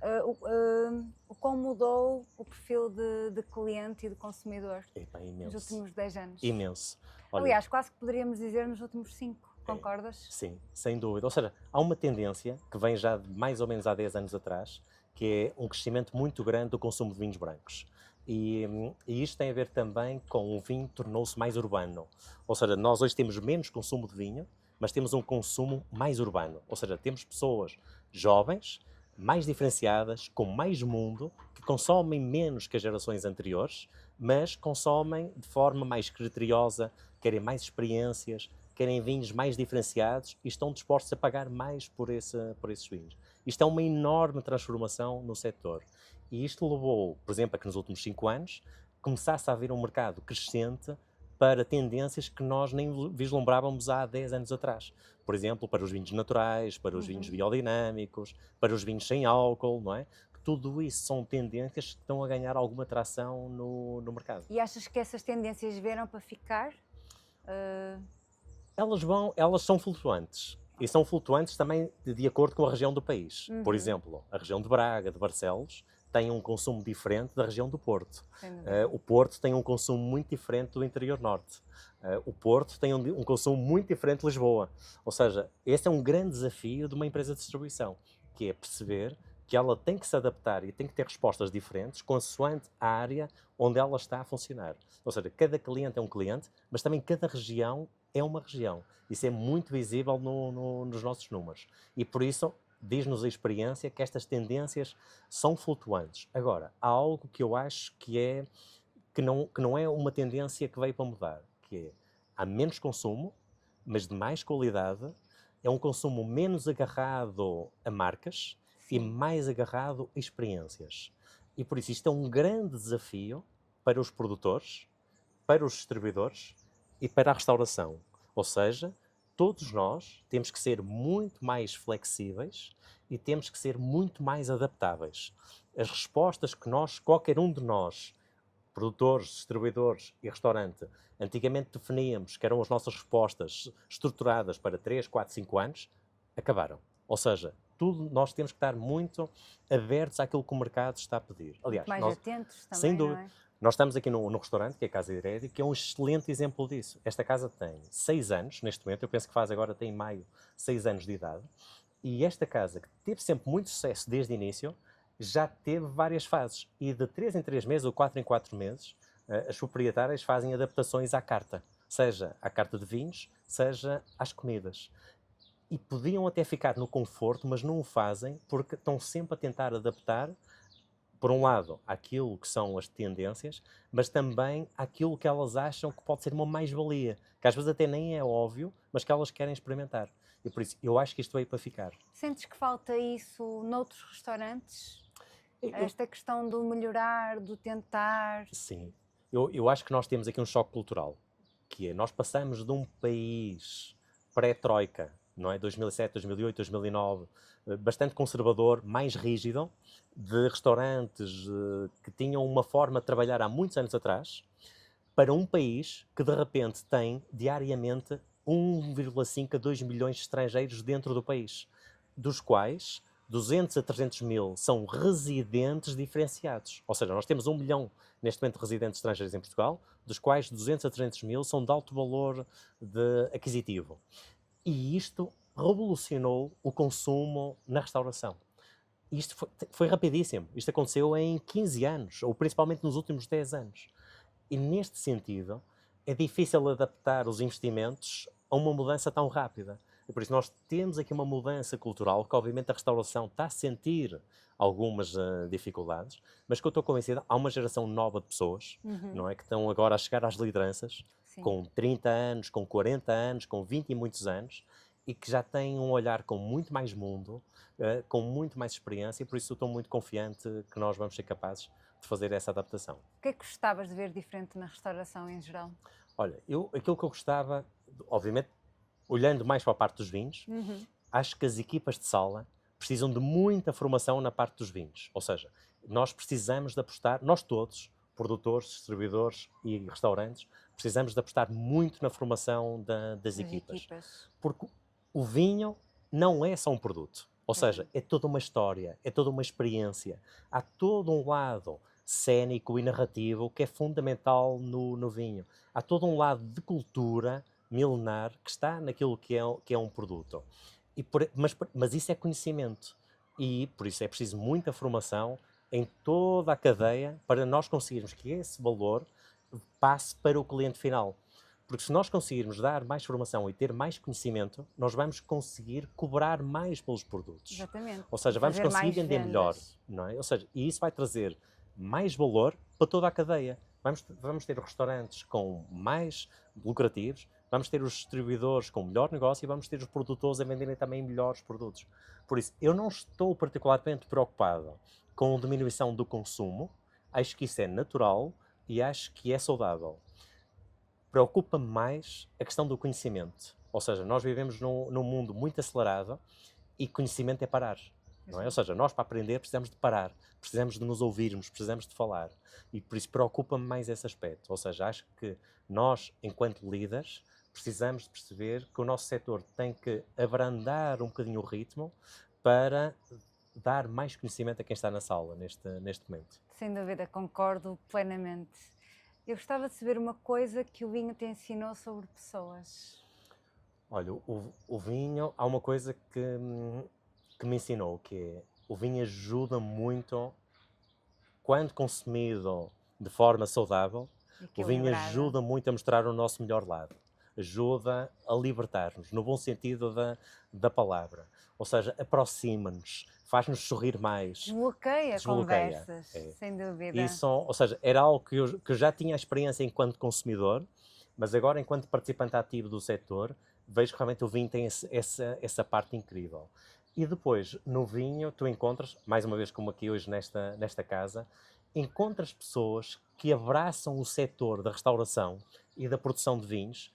S1: o quão mudou o perfil de cliente e de consumidor?
S2: Imenso.
S1: Nos últimos 10 anos?
S2: Imenso. Olha,
S1: aliás, quase que poderíamos dizer nos últimos 5, concordas?
S2: Sim, sem dúvida. Ou seja, há uma tendência que vem já de mais ou menos há 10 anos atrás, que é um crescimento muito grande do consumo de vinhos brancos. E isto tem a ver também com o vinho tornou-se mais urbano. Ou seja, nós hoje temos menos consumo de vinho, mas temos um consumo mais urbano. Ou seja, temos pessoas jovens, mais diferenciadas, com mais mundo, que consomem menos que as gerações anteriores, mas consomem de forma mais criteriosa, querem mais experiências, querem vinhos mais diferenciados e estão dispostos a pagar mais por esses vinhos. Isto é uma enorme transformação no setor. E isto levou, por exemplo, a que nos últimos 5 anos começasse a haver um mercado crescente para tendências que nós nem vislumbrávamos há 10 anos atrás. Por exemplo, para os vinhos naturais, para os vinhos biodinâmicos, para os vinhos sem álcool, não é? Tudo isso são tendências que estão a ganhar alguma tração no mercado.
S1: E achas que essas tendências vieram para ficar?
S2: Elas são flutuantes. E são flutuantes também de acordo com a região do país. Por exemplo, a região de Braga, de Barcelos, tem um consumo diferente da região do Porto. O Porto tem um consumo muito diferente do interior norte. O Porto tem um consumo muito diferente de Lisboa. Ou seja, esse é um grande desafio de uma empresa de distribuição, que é perceber que ela tem que se adaptar e tem que ter respostas diferentes consoante a área onde ela está a funcionar. Ou seja, cada cliente é um cliente, mas também cada região é uma região. Isso é muito visível nos nossos números. E por isso, diz-nos a experiência que estas tendências são flutuantes. Agora, há algo que eu acho que não é uma tendência que veio para mudar, que é, há menos consumo, mas de mais qualidade, é um consumo menos agarrado a marcas e mais agarrado a experiências. E por isso isto é um grande desafio para os produtores, para os distribuidores e para a restauração. Ou seja, todos nós temos que ser muito mais flexíveis e temos que ser muito mais adaptáveis. As respostas que qualquer um de nós produtores, distribuidores e restaurante, antigamente definíamos que eram as nossas respostas estruturadas para 3, 4, 5 anos, acabaram. Ou seja, tudo nós temos que estar muito abertos àquilo que o mercado está a pedir. Aliás,
S1: Mais
S2: nós,
S1: atentos também,
S2: sem
S1: não
S2: dúvida,
S1: é?
S2: nós estamos aqui no restaurante, que é a Casa Herédia, que é um excelente exemplo disso. Esta casa tem 6 anos, neste momento, eu penso que faz agora, tem em maio, 6 anos de idade, e esta casa, que teve sempre muito sucesso desde o início, já teve várias fases. E de 3 em 3 meses, ou 4 em 4 meses, as proprietárias fazem adaptações à carta. Seja à carta de vinhos, seja às comidas. E podiam até ficar no conforto, mas não o fazem porque estão sempre a tentar adaptar, por um lado, àquilo que são as tendências, mas também àquilo que elas acham que pode ser uma mais-valia, que às vezes até nem é óbvio, mas que elas querem experimentar. E por isso, eu acho que isto veio para ficar.
S1: Sentes que falta isso noutros restaurantes?
S2: Eu-
S1: Esta questão do melhorar, do tentar.
S2: sim. Eu acho que nós temos aqui um choque cultural, que é, nós passamos de um país pré-troika, não é? 2007, 2008, 2009, bastante conservador, mais rígido, de restaurantes que tinham uma forma de trabalhar há muitos anos atrás, para um país que de repente tem diariamente 1,5 a 2 milhões de estrangeiros dentro do país, dos quais 200 a 300 mil são residentes diferenciados. Ou seja, nós temos 1 milhão neste momento de residentes estrangeiros em Portugal, dos quais 200 a 300 mil são de alto valor aquisitivo. E isto revolucionou o consumo na restauração. Isto foi rapidíssimo. Isto aconteceu em 15 anos, ou principalmente nos últimos 10 anos. E neste sentido, é difícil adaptar os investimentos a uma mudança tão rápida. E por isso nós temos aqui uma mudança cultural que obviamente a restauração está a sentir algumas dificuldades, mas que eu estou convencido, há uma geração nova de pessoas, não é, que estão agora a chegar às lideranças,
S1: Sim.
S2: com 30 anos, com 40 anos, com 20 e muitos anos, e que já têm um olhar com muito mais mundo, com muito mais experiência, e por isso eu estou muito confiante que nós vamos ser capazes de fazer essa adaptação.
S1: O que é que gostavas de ver diferente na restauração em geral?
S2: Olha, aquilo que eu gostava, obviamente, olhando mais para a parte dos vinhos, acho que as equipas de sala precisam de muita formação na parte dos vinhos. Ou seja, nós precisamos de apostar, nós todos, produtores, distribuidores e restaurantes, precisamos de apostar muito na formação das equipas. Porque o vinho não é só um produto. Ou seja, é toda uma história, é toda uma experiência. Há todo um lado cénico e narrativo que é fundamental no vinho. Há todo um lado de cultura milenar que está naquilo que é um produto. Mas isso é conhecimento. E por isso é preciso muita formação em toda a cadeia para nós conseguirmos que esse valor passe para o cliente final. Porque se nós conseguirmos dar mais formação e ter mais conhecimento, nós vamos conseguir cobrar mais pelos produtos.
S1: Exatamente.
S2: Ou seja, vamos conseguir vender melhor. Não é? Ou seja, e isso vai trazer mais valor para toda a cadeia. Vamos ter restaurantes com mais lucrativos, vamos ter os distribuidores com melhor negócio e vamos ter os produtores a venderem também melhores produtos. Por isso, eu não estou particularmente preocupado com a diminuição do consumo, acho que isso é natural e acho que é saudável. Preocupa-me mais a questão do conhecimento. Ou seja, nós vivemos num mundo muito acelerado e conhecimento é parar. Não é? Ou seja, nós para aprender precisamos de parar, precisamos de nos ouvirmos, precisamos de falar. E por isso preocupa-me mais esse aspecto. Ou seja, acho que nós, enquanto líderes, precisamos de perceber que o nosso setor tem que abrandar um bocadinho o ritmo para dar mais conhecimento a quem está na sala neste momento.
S1: Sem dúvida, concordo plenamente. Eu gostava de saber uma coisa que o vinho te ensinou sobre pessoas.
S2: Olha, o vinho, há uma coisa que me ensinou, que é, o vinho ajuda muito, quando consumido de forma saudável, o vinho ajuda muito a mostrar o nosso melhor lado. Ajuda a libertar-nos, no bom sentido da palavra. Ou seja, aproxima-nos, faz-nos sorrir mais.
S1: Desbloqueia conversas, sem dúvida.
S2: Isso, ou seja, era algo que eu já tinha a experiência enquanto consumidor, mas agora, enquanto participante ativo do setor, vejo que realmente o vinho tem essa parte incrível. E depois, no vinho, tu encontras, mais uma vez como aqui hoje nesta casa, encontras pessoas que abraçam o setor da restauração e da produção de vinhos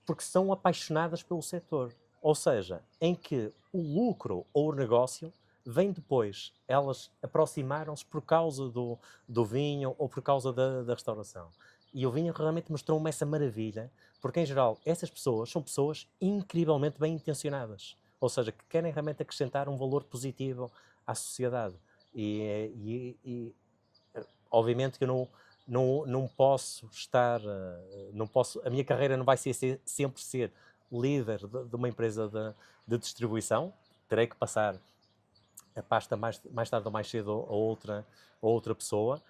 S2: porque são apaixonadas pelo setor. Ou seja, em que o lucro ou o negócio vem depois. Elas aproximaram-se por causa do vinho ou por causa da restauração. E o vinho realmente mostrou-me essa maravilha, porque em geral essas pessoas são pessoas incrivelmente bem intencionadas, ou seja, que querem realmente acrescentar um valor positivo à sociedade. Obviamente que eu não posso estar, não posso, a minha carreira não vai sempre ser líder de uma empresa de distribuição, terei que passar a pasta mais tarde ou mais cedo a outra pessoa,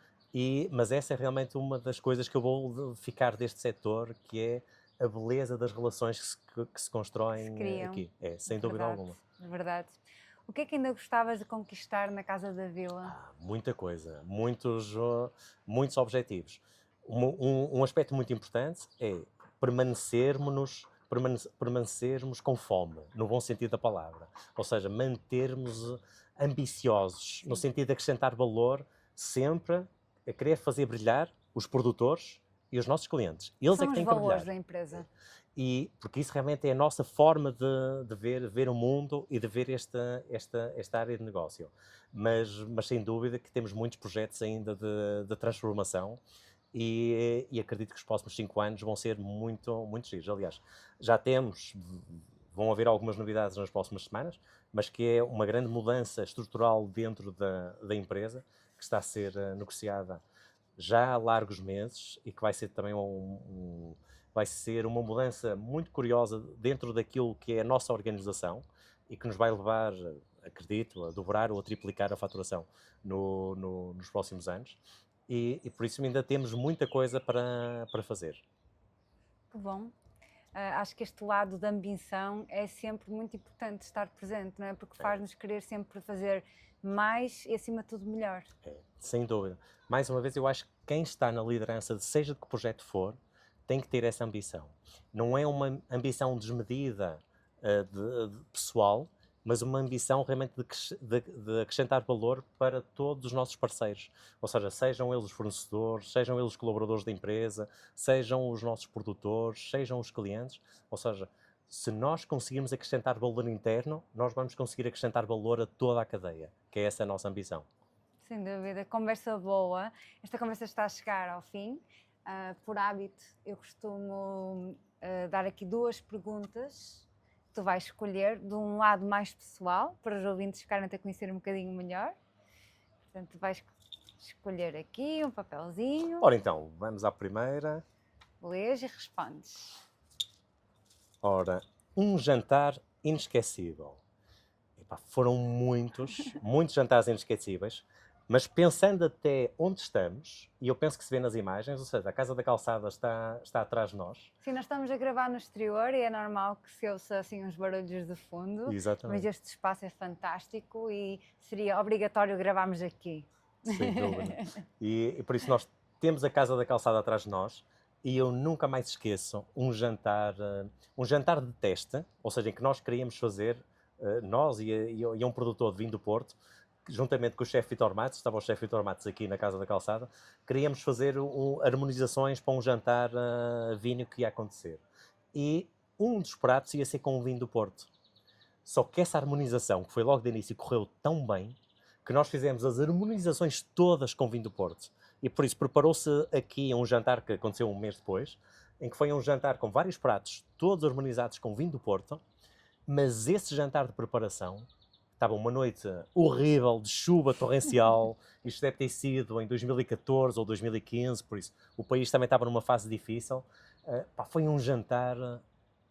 S2: mas essa é realmente uma das coisas que eu vou ficar deste setor, que é a beleza das relações que se constroem aqui. É, sem dúvida alguma.
S1: É verdade. O que é que ainda gostavas de conquistar na Casa da Vila?
S2: Muita coisa, muitos objetivos. Um aspecto muito importante é permanecermos com fome, no bom sentido da palavra. Ou seja, mantermos ambiciosos, no sentido de acrescentar valor, sempre a querer fazer brilhar os produtores e os nossos clientes. Eles é que têm que brilhar.
S1: São os valores da empresa.
S2: Porque isso realmente é a nossa forma de ver o mundo e de ver esta área de negócio. Mas sem dúvida que temos muitos projetos ainda de transformação e acredito que os próximos 5 anos vão ser muito giros. Aliás, vão haver algumas novidades nas próximas semanas, mas que é uma grande mudança estrutural dentro da empresa, que está a ser negociada já há largos meses e que vai ser também vai ser uma mudança muito curiosa dentro daquilo que é a nossa organização e que nos vai levar, acredito, a dobrar ou a triplicar a faturação nos próximos anos. E por isso ainda temos muita coisa para fazer.
S1: Que bom. Acho que este lado da ambição é sempre muito importante estar presente, não é? Porque faz-nos querer sempre fazer mais e, acima de tudo, melhor.
S2: Sem dúvida. Mais uma vez, eu acho que quem está na liderança, seja de que projeto for, tem que ter essa ambição. Não é uma ambição desmedida pessoal, mas uma ambição realmente de acrescentar valor para todos os nossos parceiros. Ou seja, sejam eles os fornecedores, sejam eles os colaboradores da empresa, sejam os nossos produtores, sejam os clientes. Ou seja, se nós conseguirmos acrescentar valor interno, nós vamos conseguir acrescentar valor a toda a cadeia, que é essa a nossa ambição.
S1: Sem dúvida, conversa boa. Esta conversa está a chegar ao fim. Por hábito, eu costumo dar aqui 2 perguntas que tu vais escolher de um lado mais pessoal, para os ouvintes ficarem a conhecer um bocadinho melhor. Portanto, vais escolher aqui um papelzinho.
S2: Ora então, vamos à primeira.
S1: Lês e respondes.
S2: Ora, um jantar inesquecível. Foram muitos jantares inesquecíveis, mas pensando até onde estamos, e eu penso que se vê nas imagens, ou seja, a Casa da Calçada está atrás de nós.
S1: Sim, nós estamos a gravar no exterior e é normal que se ouça assim uns barulhos de fundo.
S2: Exatamente.
S1: Mas este espaço é fantástico e seria obrigatório gravarmos aqui.
S2: Sem dúvida. E por isso nós temos a Casa da Calçada atrás de nós e eu nunca mais esqueço um jantar de teste, ou seja, em que nós queríamos fazer, nós e um produtor de vinho do Porto, juntamente com o chefe Vitor Matos, estava o chefe Vitor Matos aqui na Casa da Calçada, queríamos fazer harmonizações para um jantar vinho que ia acontecer. E um dos pratos ia ser com o vinho do Porto. Só que essa harmonização, que foi logo de início, correu tão bem, que nós fizemos as harmonizações todas com vinho do Porto. E por isso preparou-se aqui um jantar que aconteceu um mês depois, em que foi um jantar com vários pratos, todos harmonizados com vinho do Porto, mas esse jantar de preparação estava uma noite horrível, de chuva torrencial, isto deve ter sido em 2014 ou 2015, por isso o país também estava numa fase difícil. Foi um jantar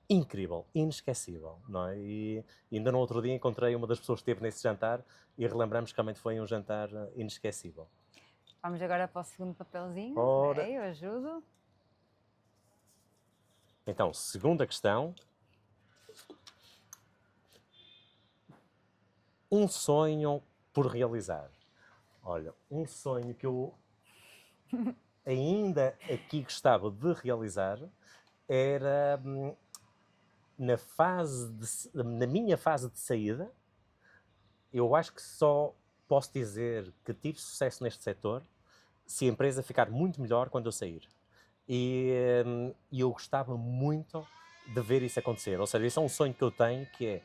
S2: incrível, inesquecível, não é? E ainda no outro dia encontrei uma das pessoas que esteve nesse jantar e relembramos que realmente foi um jantar inesquecível.
S1: Vamos agora para o segundo papelzinho.
S2: Ora.
S1: Eu ajudo.
S2: Então, segunda questão. Um sonho por realizar. Olha, um sonho que eu ainda aqui gostava de realizar era na minha fase de saída. Eu acho que só posso dizer que tive sucesso neste setor se a empresa ficar muito melhor quando eu sair. E eu gostava muito de ver isso acontecer. Ou seja, isso é um sonho que eu tenho, que é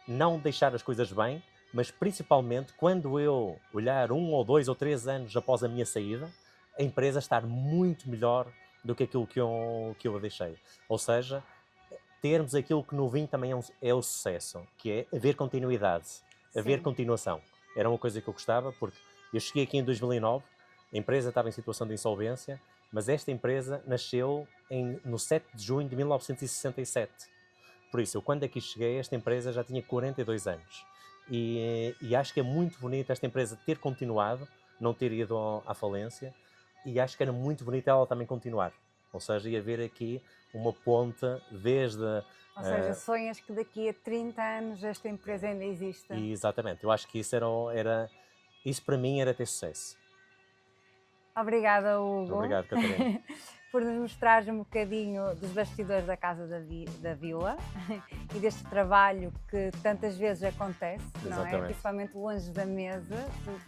S2: não deixar as coisas bem mas principalmente quando eu olhar 1 ou 2 ou 3 anos após a minha saída, a empresa estar muito melhor do que aquilo que eu a deixei. Ou seja, termos aquilo que no vinho também é o sucesso, que é haver continuidade, haver
S1: Sim.
S2: continuação. Era uma coisa que eu gostava, porque eu cheguei aqui em 2009, a empresa estava em situação de insolvência, mas esta empresa nasceu no 7 de junho de 1967. Por isso, eu quando aqui cheguei, esta empresa já tinha 42 anos. E acho que é muito bonito esta empresa ter continuado, não ter ido à falência, e acho que era muito bonito ela também continuar. Ou seja, ia haver aqui uma ponte desde...
S1: Ou seja, sonhas que daqui a 30 anos esta empresa ainda exista.
S2: Exatamente, eu acho que isso isso para mim era ter sucesso.
S1: Obrigada, Hugo.
S2: Obrigado, Catarina.
S1: Por nos mostrares um bocadinho dos bastidores da Casa da Vila e deste trabalho que tantas vezes acontece, não é?
S2: Exatamente.
S1: Principalmente longe da mesa,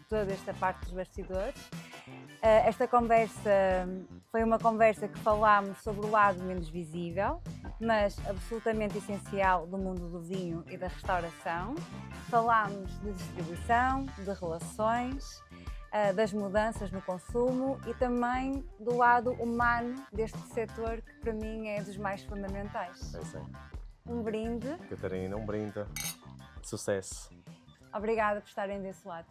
S1: toda esta parte dos bastidores. Esta conversa foi uma conversa que falámos sobre o lado menos visível, mas absolutamente essencial do mundo do vinho e da restauração. Falámos de distribuição, de relações, das mudanças no consumo e também do lado humano deste setor que para mim é dos mais fundamentais.
S2: É isso aí.
S1: Um brinde.
S2: Catarina, um brinde. Sucesso.
S1: Obrigada por estarem desse lado.